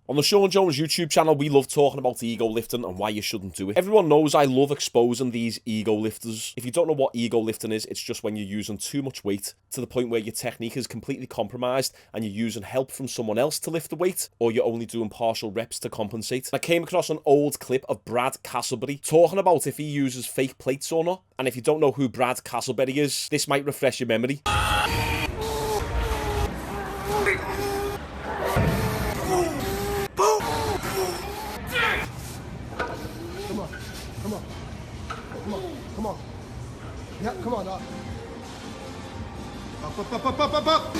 On the Shaun Jones YouTube channel, we love talking about ego lifting and why you shouldn't do it. Everyone knows I love exposing these ego lifters. If you don't know what ego lifting is, it's just when you're using too much weight to the point where your technique is completely compromised and you're using help from someone else to lift the weight, or you're only doing partial reps to compensate. I came across an old clip of Brad Castleberry talking about if he uses fake plates or not. And if you don't know who Brad Castleberry is, this might refresh your memory. Come on. Yeah, come on, up. Up.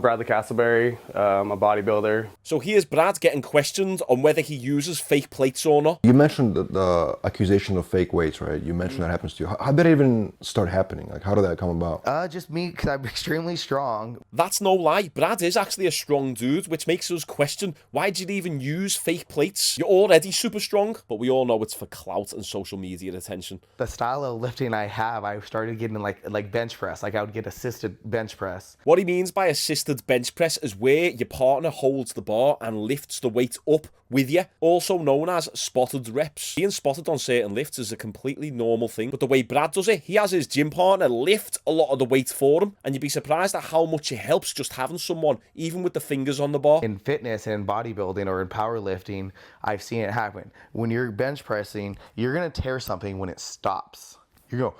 Bradley Castleberry, I'm a bodybuilder. So here's Brad getting questioned on whether he uses fake plates or not. You mentioned the accusation of fake weights, right? You mentioned that happens to you. How did it even start happening? Like, how did that come about? Just me, because I'm extremely strong. That's no lie. Brad is actually a strong dude, which makes us question, why did you even use fake plates? You're already super strong, but we all know it's for clout and social media attention. The style of lifting I have, I started getting like bench press. Like I would get assisted bench press. What he means by assisted bench press is where your partner holds the bar and lifts the weight up with you, also known as spotted reps. Being spotted on certain lifts is a completely normal thing, but the way Brad does it, he has his gym partner lift a lot of the weight for him, and you'd be surprised at how much it helps just having someone, even with the fingers on the bar. In fitness and bodybuilding or in powerlifting, I've seen it happen. When you're bench pressing, you're gonna tear something when it stops. You're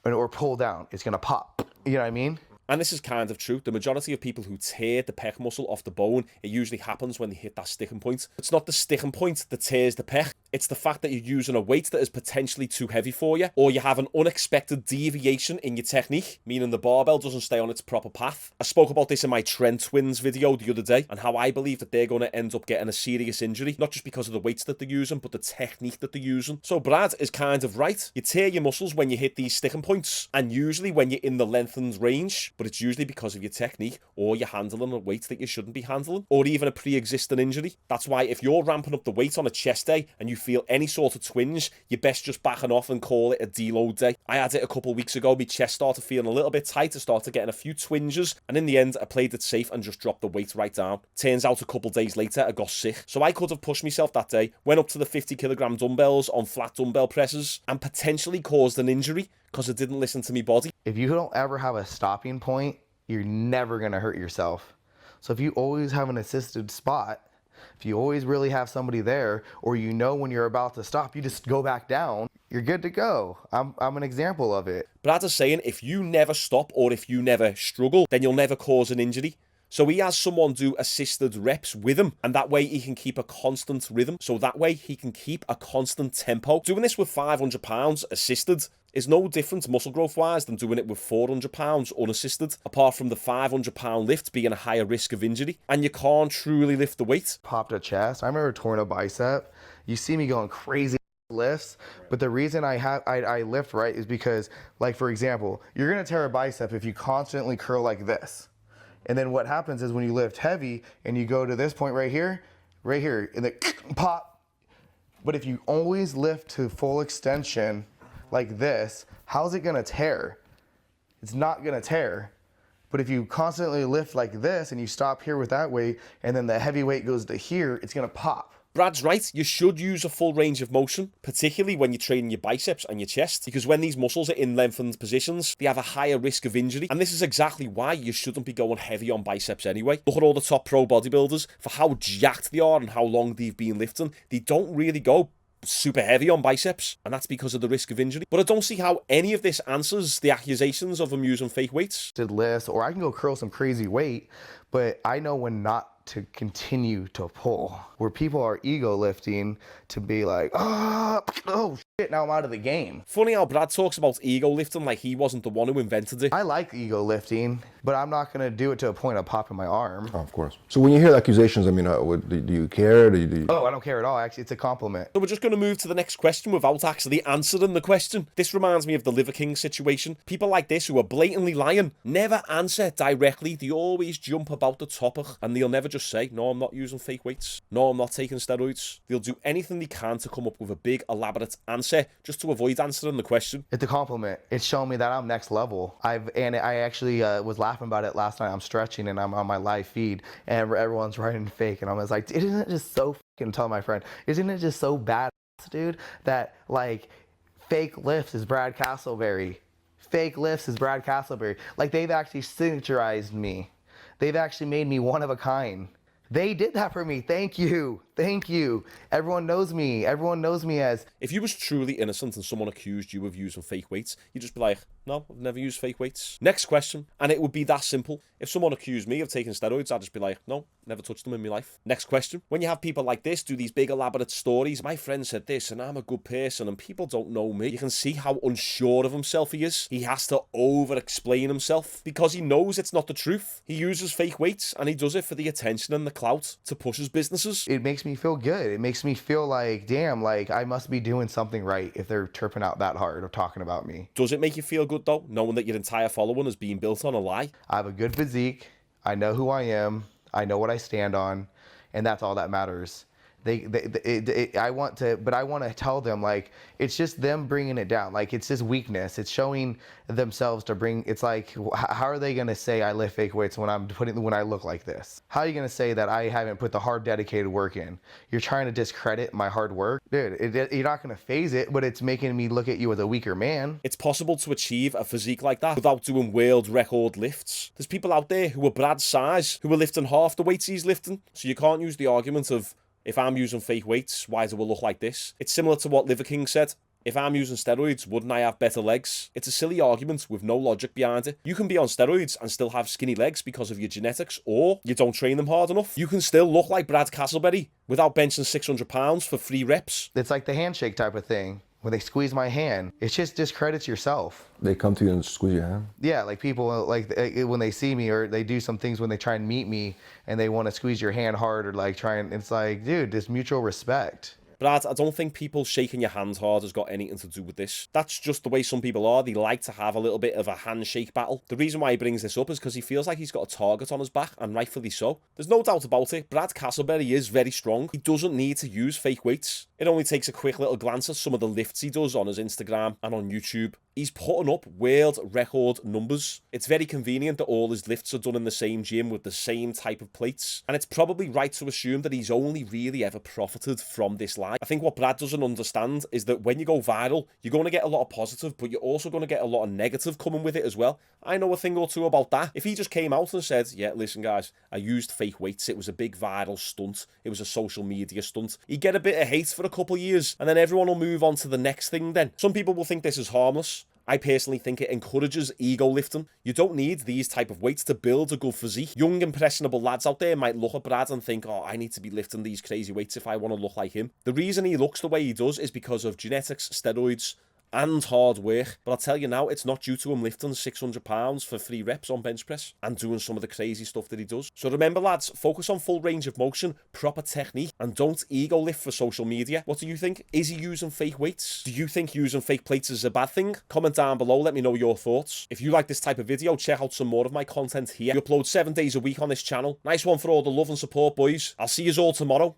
gonna, or pull down, it's gonna pop. You know what I mean? And this is kind of true. The majority of people who tear the pec muscle off the bone, it usually happens when they hit that sticking point. It's not the sticking point that tears the pec. It's the fact that you're using a weight that is potentially too heavy for you, or you have an unexpected deviation in your technique, meaning the barbell doesn't stay on its proper path. I spoke about this in my Trent Twins video the other day, and how I believe that they're going to end up getting a serious injury, not just because of the weights that they're using, but the technique that they're using. So Brad is kind of right. You tear your muscles when you hit these sticking points, and usually when you're in the lengthened range, but it's usually because of your technique, or you're handling a weight that you shouldn't be handling, or even a pre-existing injury. That's why if you're ramping up the weight on a chest day and you feel any sort of twinge, you're best just backing off and call it a deload day. I had it a couple of weeks ago. My chest started feeling a little bit tight. I started getting a few twinges, and in the end, I played it safe and just dropped the weight right down. Turns out a couple of days later, I got sick. So I could have pushed myself that day, went up to the 50-kilogram dumbbells on flat dumbbell presses, and potentially caused an injury because I didn't listen to my body. If you don't ever have a stopping point, you're never gonna hurt yourself. So if you always have an assisted spot, if you always really have somebody there, or you know when you're about to stop, you just go back down, you're good to go. I'm an example of it. Brad is saying if you never stop or if you never struggle, then you'll never cause an injury. So he has someone do assisted reps with him, and that way he can keep a constant rhythm. So that way he can keep a constant tempo. Doing this with 500 pounds assisted is no different muscle growth wise than doing it with 400 pounds unassisted, apart from the 500 pound lift being a higher risk of injury, and you can't truly lift the weight. Popped a chest. I remember torn a bicep. You see me going crazy lifts, but the reason I lift right is because, like, for example, you're gonna tear a bicep if you constantly curl like this. And then what happens is when you lift heavy and you go to this point right here, and then pop. But if you always lift to full extension like this, how's it gonna tear? It's not gonna tear. But if you constantly lift like this and you stop here with that weight, and then the heavy weight goes to here, it's gonna pop. Brad's right, you should use a full range of motion, particularly when you're training your biceps and your chest, because when these muscles are in lengthened positions, they have a higher risk of injury, and this is exactly why you shouldn't be going heavy on biceps anyway. Look at all the top pro bodybuilders, for how jacked they are and how long they've been lifting, they don't really go super heavy on biceps, and that's because of the risk of injury. But I don't see how any of this answers the accusations of him using fake weights. Did lifts, or I can go curl some crazy weight, but I know when not to continue to pull. Where people are ego lifting to be like, oh shit, now I'm out of the game. Funny how Brad talks about ego lifting like he wasn't the one who invented it. I like ego lifting, but I'm not gonna do it to a point of popping my arm. Oh, of course. So when you hear the accusations, I mean, do you care? Do you... Oh, I don't care at all. Actually, it's a compliment. So we're just going to move to the next question without actually answering the question. This reminds me of the Liver King situation. People like this who are blatantly lying never answer directly. They always jump about the topic, and they'll never just say, no, I'm not using fake weights. No, I'm not taking steroids. They'll do anything they can to come up with a big, elaborate answer just to avoid answering the question. It's a compliment. It's showing me that I'm next level. I actually was last laughing about it last night. I'm stretching and I'm on my live feed and everyone's writing fake. And I was like, isn't it just so fucking, tell my friend, isn't it just so bad, dude, that like fake lifts is Brad Castleberry. Fake lifts is Brad Castleberry. Like they've actually signaturized me. They've actually made me one of a kind. They did that for me. Thank you. Thank you. Everyone knows me. Everyone knows me as... If you was truly innocent and someone accused you of using fake weights, you'd just be like, no, I've never used fake weights. Next question, and it would be that simple. If someone accused me of taking steroids, I'd just be like, no, never touched them in my life. Next question, when you have people like this do these big elaborate stories, my friend said this and I'm a good person and people don't know me, you can see how unsure of himself he is. He has to over-explain himself because he knows it's not the truth. He uses fake weights and he does it for the attention and the clout to push his businesses. It makes me feel good. It makes me feel like, damn, like I must be doing something right if they're tripping out that hard or talking about me. Does it make you feel good though, knowing that your entire following is being built on a lie? I have a good physique. I know who I am. I know what I stand on, and that's all that matters. I want to tell them, like, it's just them bringing it down. Like, it's just weakness. It's showing themselves to bring, it's like, how are they going to say I lift fake weights when I look like this? How are you going to say that I haven't put the hard, dedicated work in? You're trying to discredit my hard work? Dude, you're not going to phase it, but it's making me look at you as a weaker man. It's possible to achieve a physique like that without doing world record lifts. There's people out there who are Brad's size, who are lifting half the weights he's lifting. So you can't use the argument of, if I'm using fake weights, why do I look like this? It's similar to what Liver King said. If I'm using steroids, wouldn't I have better legs? It's a silly argument with no logic behind it. You can be on steroids and still have skinny legs because of your genetics, or you don't train them hard enough. You can still look like Brad Castleberry without benching 600 pounds for 3 reps. It's like the handshake type of thing. When they squeeze my hand, it just discredits yourself. They come to you and squeeze your hand? Yeah, like people, like when they see me or they do some things when they try and meet me and they want to squeeze your hand hard or like try and, it's like, dude, there's mutual respect. Brad, I don't think people shaking your hand hard has got anything to do with this. That's just the way some people are. They like to have a little bit of a handshake battle. The reason why he brings this up is because he feels like he's got a target on his back, and rightfully so. There's no doubt about it. Brad Castleberry is very strong. He doesn't need to use fake weights. It only takes a quick little glance at some of the lifts he does on his Instagram and on YouTube. He's putting up world record numbers. It's very convenient that all his lifts are done in the same gym with the same type of plates. And it's probably right to assume that he's only really ever profited from this lie. I think what Brad doesn't understand is that when you go viral, you're going to get a lot of positive, but you're also going to get a lot of negative coming with it as well. I know a thing or two about that. If he just came out and said, yeah, listen guys, I used fake weights. It was a big viral stunt. It was a social media stunt. He'd get a bit of hate for a couple of years, and then everyone will move on to the next thing then. Some people will think this is harmless. I personally think it encourages ego lifting. You don't need these type of weights to build a good physique. Young, impressionable lads out there might look at Brad and think, oh, I need to be lifting these crazy weights if I want to look like him. The reason he looks the way he does is because of genetics, steroids, and hard work. But I'll tell you now, it's not due to him lifting 600 pounds for 3 reps on bench press and doing some of the crazy stuff that he does. So remember lads, focus on full range of motion, proper technique, and don't ego lift for social media. What do you think? Is he using fake weights? Do you think using fake plates is a bad thing? Comment down below, let me know your thoughts. If you like this type of video, check out some more of my content here. We upload 7 days a week on this channel. Nice one for all the love and support, boys. I'll see you all tomorrow.